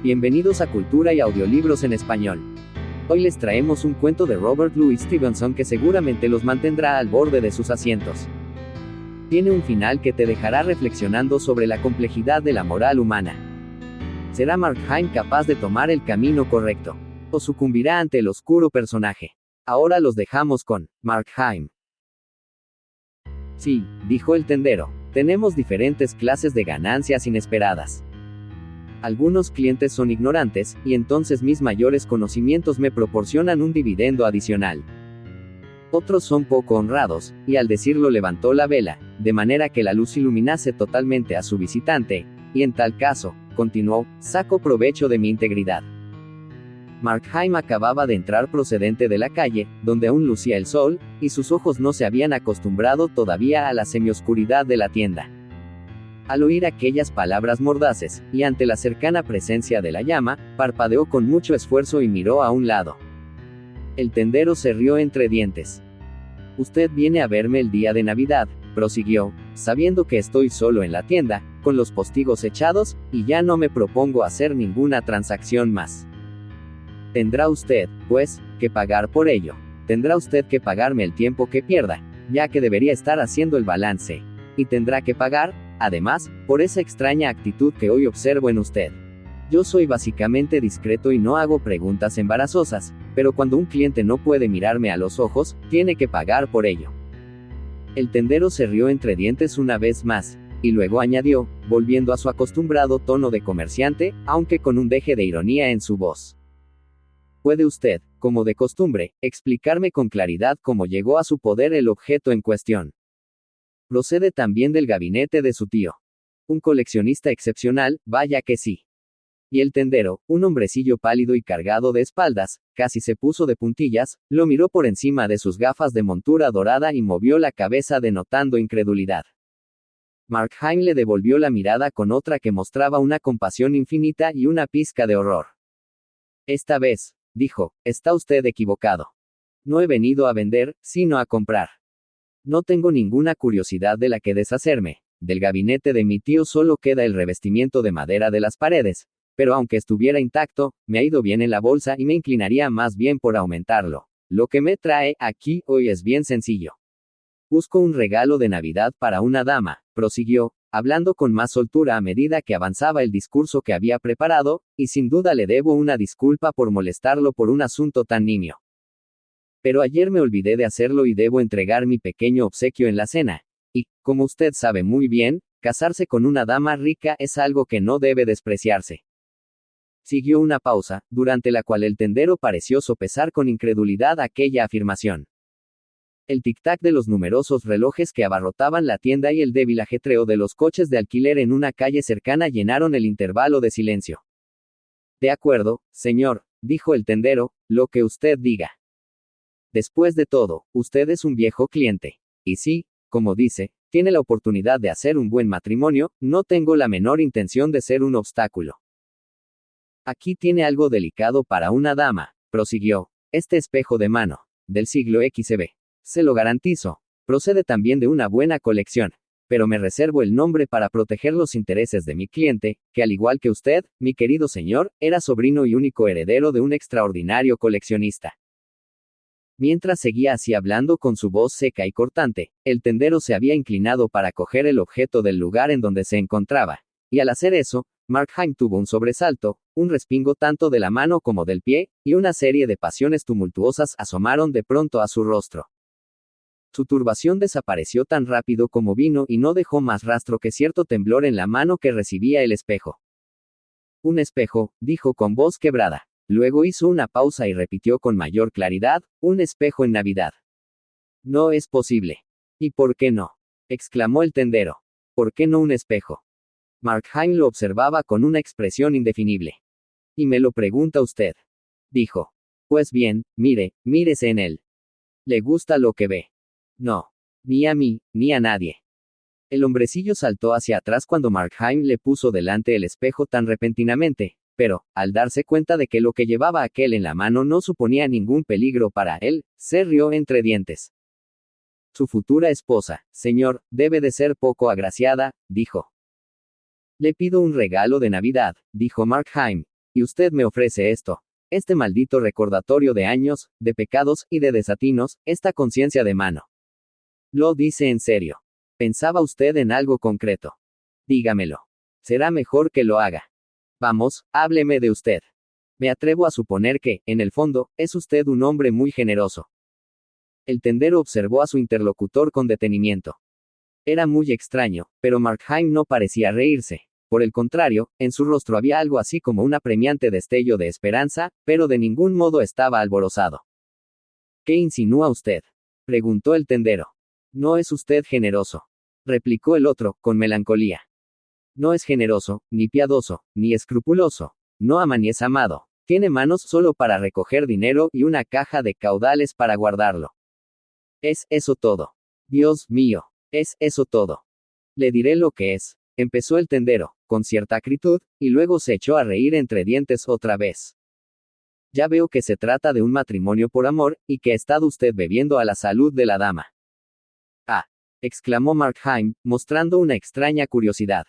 Bienvenidos a Cultura y Audiolibros en Español. Hoy les traemos un cuento de Robert Louis Stevenson que seguramente los mantendrá al borde de sus asientos. Tiene un final que te dejará reflexionando sobre la complejidad de la moral humana. ¿Será Markheim capaz de tomar el camino correcto? ¿O sucumbirá ante el oscuro personaje? Ahora los dejamos con Markheim. Sí, dijo el tendero, tenemos diferentes clases de ganancias inesperadas. Algunos clientes son ignorantes, y entonces mis mayores conocimientos me proporcionan un dividendo adicional. Otros son poco honrados, y al decirlo levantó la vela, de manera que la luz iluminase totalmente a su visitante, y en tal caso, continuó, saco provecho de mi integridad. Markheim acababa de entrar procedente de la calle, donde aún lucía el sol, y sus ojos no se habían acostumbrado todavía a la semioscuridad de la tienda. Al oír aquellas palabras mordaces, y ante la cercana presencia de la llama, parpadeó con mucho esfuerzo y miró a un lado. El tendero se rió entre dientes. Usted viene a verme el día de Navidad, prosiguió, sabiendo que estoy solo en la tienda, con los postigos echados, y ya no me propongo hacer ninguna transacción más. Tendrá usted, pues, que pagar por ello. Tendrá usted que pagarme el tiempo que pierda, ya que debería estar haciendo el balance. Y tendrá que pagar, además, por esa extraña actitud que hoy observo en usted. Yo soy básicamente discreto y no hago preguntas embarazosas, pero cuando un cliente no puede mirarme a los ojos, tiene que pagar por ello. El tendero se rió entre dientes una vez más, y luego añadió, volviendo a su acostumbrado tono de comerciante, aunque con un deje de ironía en su voz. ¿Puede usted, como de costumbre, explicarme con claridad cómo llegó a su poder el objeto en cuestión? Procede también del gabinete de su tío. Un coleccionista excepcional, vaya que sí. Y el tendero, un hombrecillo pálido y cargado de espaldas, casi se puso de puntillas, lo miró por encima de sus gafas de montura dorada y movió la cabeza denotando incredulidad. Markheim le devolvió la mirada con otra que mostraba una compasión infinita y una pizca de horror. Esta vez, dijo, está usted equivocado. No he venido a vender, sino a comprar. No tengo ninguna curiosidad de la que deshacerme. Del gabinete de mi tío solo queda el revestimiento de madera de las paredes, pero aunque estuviera intacto, me ha ido bien en la bolsa y me inclinaría más bien por aumentarlo. Lo que me trae aquí hoy es bien sencillo. Busco un regalo de Navidad para una dama, prosiguió, hablando con más soltura a medida que avanzaba el discurso que había preparado, y sin duda le debo una disculpa por molestarlo por un asunto tan nimio. Pero ayer me olvidé de hacerlo y debo entregar mi pequeño obsequio en la cena. Y, como usted sabe muy bien, casarse con una dama rica es algo que no debe despreciarse. Siguió una pausa, durante la cual el tendero pareció sopesar con incredulidad aquella afirmación. El tic-tac de los numerosos relojes que abarrotaban la tienda y el débil ajetreo de los coches de alquiler en una calle cercana llenaron el intervalo de silencio. De acuerdo, señor, dijo el tendero, lo que usted diga. Después de todo, usted es un viejo cliente. Y sí, como dice, tiene la oportunidad de hacer un buen matrimonio, no tengo la menor intención de ser un obstáculo. Aquí tiene algo delicado para una dama, prosiguió, este espejo de mano, del siglo XB. Se lo garantizo. Procede también de una buena colección, pero me reservo el nombre para proteger los intereses de mi cliente, que al igual que usted, mi querido señor, era sobrino y único heredero de un extraordinario coleccionista. Mientras seguía así hablando con su voz seca y cortante, el tendero se había inclinado para coger el objeto del lugar en donde se encontraba, y al hacer eso, Markheim tuvo un sobresalto, un respingo tanto de la mano como del pie, y una serie de pasiones tumultuosas asomaron de pronto a su rostro. Su turbación desapareció tan rápido como vino y no dejó más rastro que cierto temblor en la mano que recibía el espejo. Un espejo, dijo con voz quebrada. Luego hizo una pausa y repitió con mayor claridad, un espejo en Navidad. No es posible. ¿Y por qué no? Exclamó el tendero. ¿Por qué no un espejo? Markheim lo observaba con una expresión indefinible. Y me lo pregunta usted. Dijo. Pues bien, mírese en él. ¿Le gusta lo que ve? No. Ni a mí, ni a nadie. El hombrecillo saltó hacia atrás cuando Markheim le puso delante el espejo tan repentinamente, pero, al darse cuenta de que lo que llevaba aquel en la mano no suponía ningún peligro para él, se rió entre dientes. Su futura esposa, señor, debe de ser poco agraciada, dijo. Le pido un regalo de Navidad, dijo Markheim, Y usted me ofrece esto. Este maldito recordatorio de años, de pecados y de desatinos, esta conciencia de mano. Lo dice en serio. ¿Pensaba usted en algo concreto? Dígamelo. Será mejor que lo haga. Vamos, hábleme de usted. Me atrevo a suponer que, en el fondo, es usted un hombre muy generoso. El tendero observó a su interlocutor con detenimiento. Era muy extraño, pero Markheim no parecía reírse. Por el contrario, en su rostro había algo así como un apremiante destello de esperanza, pero de ningún modo estaba alborozado. ¿Qué insinúa usted? Preguntó el tendero. No es usted generoso, replicó el otro, con melancolía. No es generoso, ni piadoso, ni escrupuloso. No ama ni es amado. Tiene manos solo para recoger dinero y una caja de caudales para guardarlo. Es eso todo. Dios mío, es eso todo. Le diré lo que es. Empezó el tendero, con cierta acritud, y luego se echó a reír entre dientes otra vez. Ya veo que se trata de un matrimonio por amor, y que ha estado usted bebiendo a la salud de la dama. Ah, exclamó Markheim, mostrando una extraña curiosidad.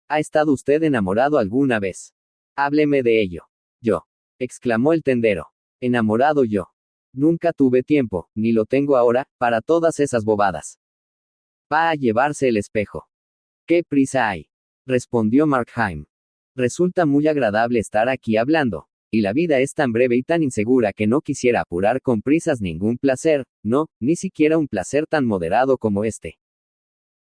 ¿Ha estado usted enamorado alguna vez? Hábleme de ello. Yo, exclamó el tendero. Enamorado yo. Nunca tuve tiempo, ni lo tengo ahora, para todas esas bobadas. Va a llevarse el espejo. ¿Qué prisa hay? Respondió Markheim. Resulta muy agradable estar aquí hablando, y la vida es tan breve y tan insegura que no quisiera apurar con prisas ningún placer, no, ni siquiera un placer tan moderado como este.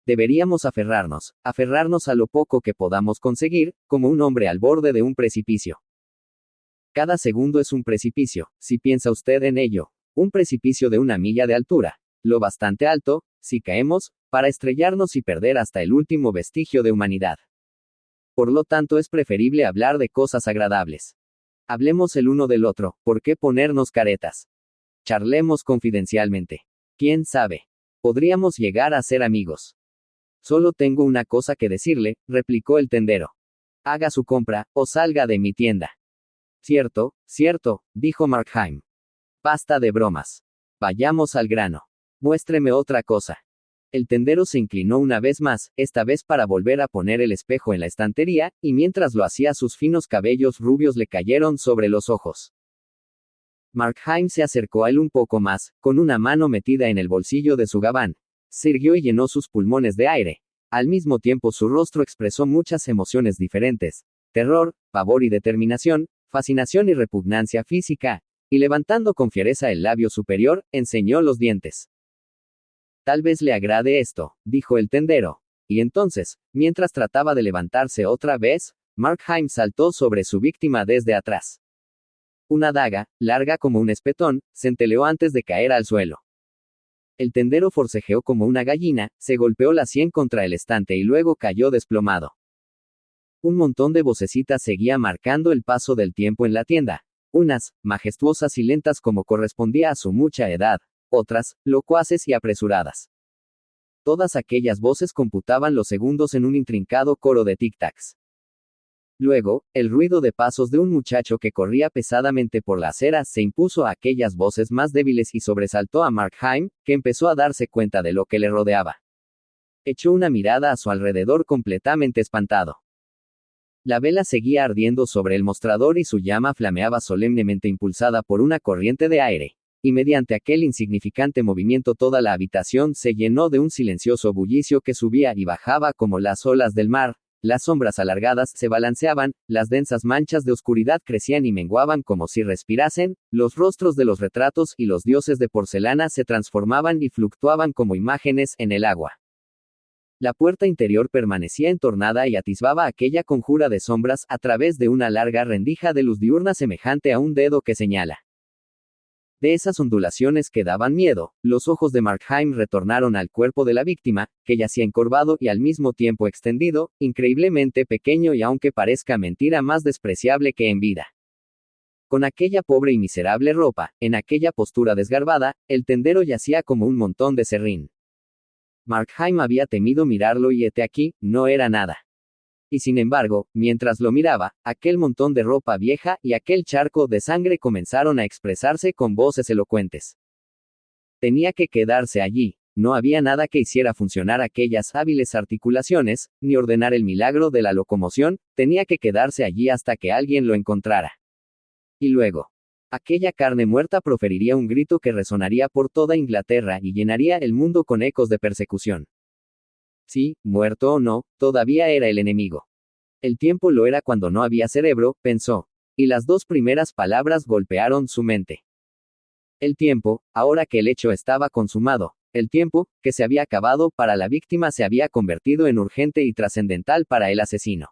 Deberíamos aferrarnos a lo poco que podamos conseguir, como un hombre al borde de un precipicio. Cada segundo es un precipicio, si piensa usted en ello, un precipicio de 1 milla de altura, lo bastante alto, si caemos, para estrellarnos y perder hasta el último vestigio de humanidad. Por lo tanto es preferible hablar de cosas agradables. Hablemos el uno del otro, ¿por qué ponernos caretas? Charlemos confidencialmente. ¿Quién sabe? Podríamos llegar a ser amigos. Solo tengo una cosa que decirle, replicó el tendero. Haga su compra, o salga de mi tienda. Cierto, dijo Markheim. Basta de bromas. Vayamos al grano. Muéstreme otra cosa. El tendero se inclinó una vez más, esta vez para volver a poner el espejo en la estantería, y mientras lo hacía sus finos cabellos rubios le cayeron sobre los ojos. Markheim se acercó a él un poco más, con una mano metida en el bolsillo de su gabán. Se irguió y llenó sus pulmones de aire. Al mismo tiempo su rostro expresó muchas emociones diferentes. Terror, pavor y determinación, fascinación y repugnancia física, y levantando con fiereza el labio superior, enseñó los dientes. Tal vez le agrade esto, dijo el tendero. Y entonces, mientras trataba de levantarse otra vez, Markheim saltó sobre su víctima desde atrás. Una daga, larga como un espetón, centelleó antes de caer al suelo. El tendero forcejeó como una gallina, se golpeó la sien contra el estante y luego cayó desplomado. Un montón de vocecitas seguía marcando el paso del tiempo en la tienda. Unas, majestuosas y lentas como correspondía a su mucha edad. Otras, locuaces y apresuradas. Todas aquellas voces computaban los segundos en un intrincado coro de tic-tacs. Luego, el ruido de pasos de un muchacho que corría pesadamente por la acera se impuso a aquellas voces más débiles y sobresaltó a Markheim, que empezó a darse cuenta de lo que le rodeaba. Echó una mirada a su alrededor completamente espantado. La vela seguía ardiendo sobre el mostrador y su llama flameaba solemnemente impulsada por una corriente de aire. Y mediante aquel insignificante movimiento toda la habitación se llenó de un silencioso bullicio que subía y bajaba como las olas del mar, las sombras alargadas se balanceaban, las densas manchas de oscuridad crecían y menguaban como si respirasen, los rostros de los retratos y los dioses de porcelana se transformaban y fluctuaban como imágenes en el agua. La puerta interior permanecía entornada y atisbaba aquella conjura de sombras a través de una larga rendija de luz diurna semejante a un dedo que señala. De esas ondulaciones que daban miedo, los ojos de Markheim retornaron al cuerpo de la víctima, que yacía encorvado y al mismo tiempo extendido, increíblemente pequeño y aunque parezca mentira más despreciable que en vida. Con aquella pobre y miserable ropa, en aquella postura desgarbada, el tendero yacía como un montón de serrín. Markheim había temido mirarlo y hete aquí, no era nada. Y sin embargo, mientras lo miraba, aquel montón de ropa vieja y aquel charco de sangre comenzaron a expresarse con voces elocuentes. Tenía que quedarse allí, No había nada que hiciera funcionar aquellas hábiles articulaciones, ni ordenar el milagro de la locomoción, tenía que quedarse allí hasta que alguien lo encontrara. Y luego, aquella carne muerta proferiría un grito que resonaría por toda Inglaterra y llenaría el mundo con ecos de persecución. Sí, muerto o no, todavía era el enemigo. El tiempo lo era cuando no había cerebro, pensó, y las dos primeras palabras golpearon su mente. El tiempo, ahora que el hecho estaba consumado, el tiempo, que se había acabado para la víctima se había convertido en urgente y trascendental para el asesino.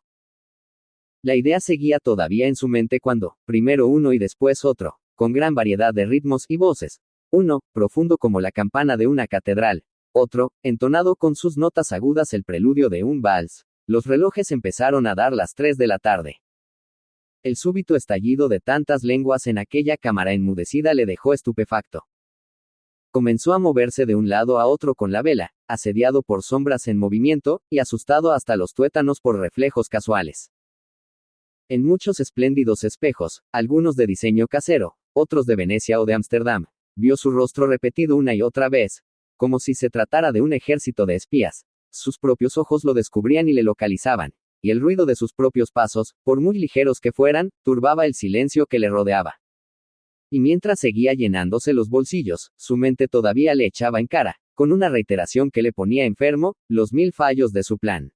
La idea seguía todavía en su mente cuando, primero uno y después otro, con gran variedad de ritmos y voces. Uno, profundo como la campana de una catedral. Otro, entonado con sus notas agudas el preludio de un vals. Los relojes empezaron a dar las 3 de la tarde. El súbito estallido de tantas lenguas en aquella cámara enmudecida le dejó estupefacto. Comenzó a moverse de un lado a otro con la vela, asediado por sombras en movimiento, y asustado hasta los tuétanos por reflejos casuales. En muchos espléndidos espejos, algunos de diseño casero, otros de Venecia o de Ámsterdam, vio su rostro repetido una y otra vez, como si se tratara de un ejército de espías. Sus propios ojos lo descubrían y le localizaban, y el ruido de sus propios pasos, por muy ligeros que fueran, turbaba el silencio que le rodeaba. Y mientras seguía llenándose los bolsillos, su mente todavía le echaba en cara, con una reiteración que le ponía enfermo, los 1000 fallos de su plan.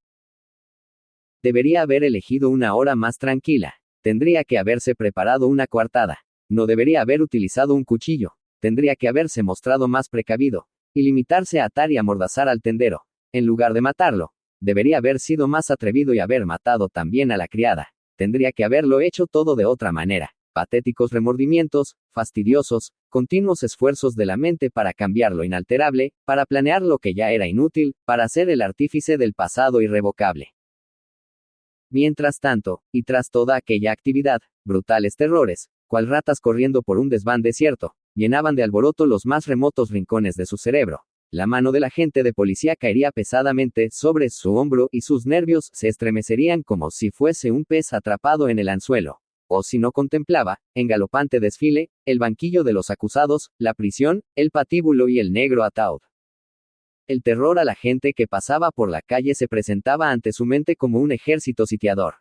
Debería haber elegido una hora más tranquila. Tendría que haberse preparado una coartada. No debería haber utilizado un cuchillo. Tendría que haberse mostrado más precavido, y limitarse a atar y amordazar al tendero, en lugar de matarlo. Debería haber sido más atrevido y haber matado también a la criada. Tendría que haberlo hecho todo de otra manera. Patéticos remordimientos, fastidiosos, continuos esfuerzos de la mente para cambiar lo inalterable, para planear lo que ya era inútil, para ser el artífice del pasado irrevocable. Mientras tanto, y tras toda aquella actividad, brutales terrores, cual ratas corriendo por un desván desierto, llenaban de alboroto los más remotos rincones de su cerebro. La mano del agente de policía caería pesadamente sobre su hombro y sus nervios se estremecerían como si fuese un pez atrapado en el anzuelo. O si no contemplaba, en galopante desfile, el banquillo de los acusados, la prisión, el patíbulo y el negro ataúd. El terror a la gente que pasaba por la calle se presentaba ante su mente como un ejército sitiador.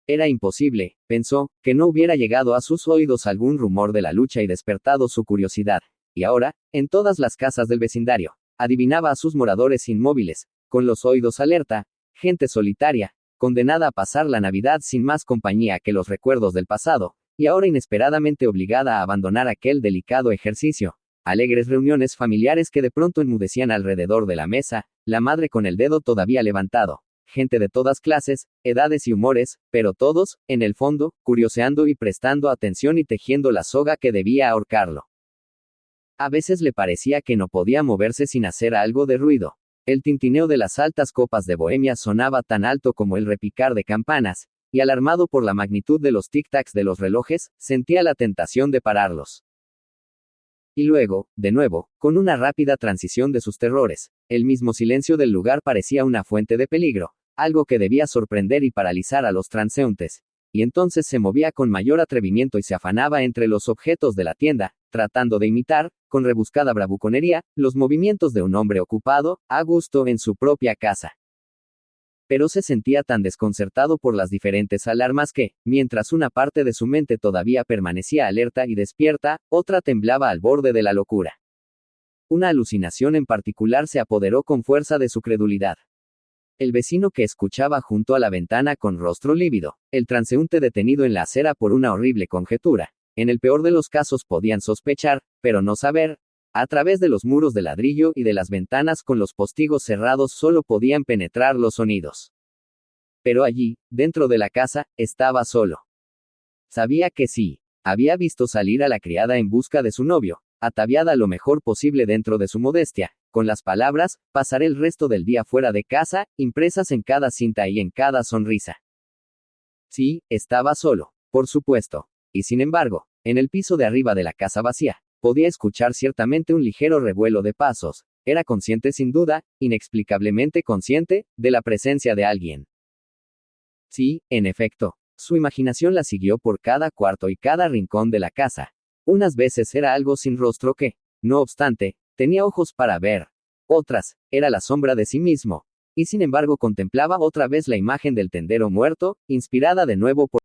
Era imposible, pensó, que no hubiera llegado a sus oídos algún rumor de la lucha y despertado su curiosidad. Y ahora, en todas las casas del vecindario, adivinaba a sus moradores inmóviles, con los oídos alerta, gente solitaria, condenada a pasar la Navidad sin más compañía que los recuerdos del pasado, y ahora inesperadamente obligada a abandonar aquel delicado ejercicio. Alegres reuniones familiares que de pronto enmudecían alrededor de la mesa, la madre con el dedo todavía levantado, gente de todas clases, edades y humores, pero todos, en el fondo, curioseando y prestando atención y tejiendo la soga que debía ahorcarlo. A veces le parecía que no podía moverse sin hacer algo de ruido. El tintineo de las altas copas de Bohemia sonaba tan alto como el repicar de campanas, y alarmado por la magnitud de los tic-tacs de los relojes, sentía la tentación de pararlos. Y luego, de nuevo, con una rápida transición de sus terrores, el mismo silencio del lugar parecía una fuente de peligro, algo que debía sorprender y paralizar a los transeúntes. Y entonces se movía con mayor atrevimiento y se afanaba entre los objetos de la tienda, tratando de imitar, con rebuscada bravuconería, los movimientos de un hombre ocupado, a gusto en su propia casa. Pero se sentía tan desconcertado por las diferentes alarmas que, mientras una parte de su mente todavía permanecía alerta y despierta, otra temblaba al borde de la locura. Una alucinación en particular se apoderó con fuerza de su credulidad. El vecino que escuchaba junto a la ventana con rostro lívido, el transeúnte detenido en la acera por una horrible conjetura. En el peor de los casos podían sospechar, pero no saber. A través de los muros de ladrillo y de las ventanas con los postigos cerrados solo podían penetrar los sonidos. Pero allí, dentro de la casa, estaba solo. Sabía que sí. Había visto salir a la criada en busca de su novio, ataviada lo mejor posible dentro de su modestia, con las palabras, pasaré el resto del día fuera de casa, impresas en cada cinta y en cada sonrisa. Sí, estaba solo, por supuesto. Y sin embargo, en el piso de arriba de la casa vacía, podía escuchar ciertamente un ligero revuelo de pasos. Era consciente sin duda, inexplicablemente consciente, de la presencia de alguien. Sí, en efecto, su imaginación la siguió por cada cuarto y cada rincón de la casa. Unas veces era algo sin rostro que, no obstante, Tenía ojos para ver. Otras, era la sombra de sí mismo. Y sin embargo contemplaba otra vez la imagen del tendero muerto, inspirada de nuevo por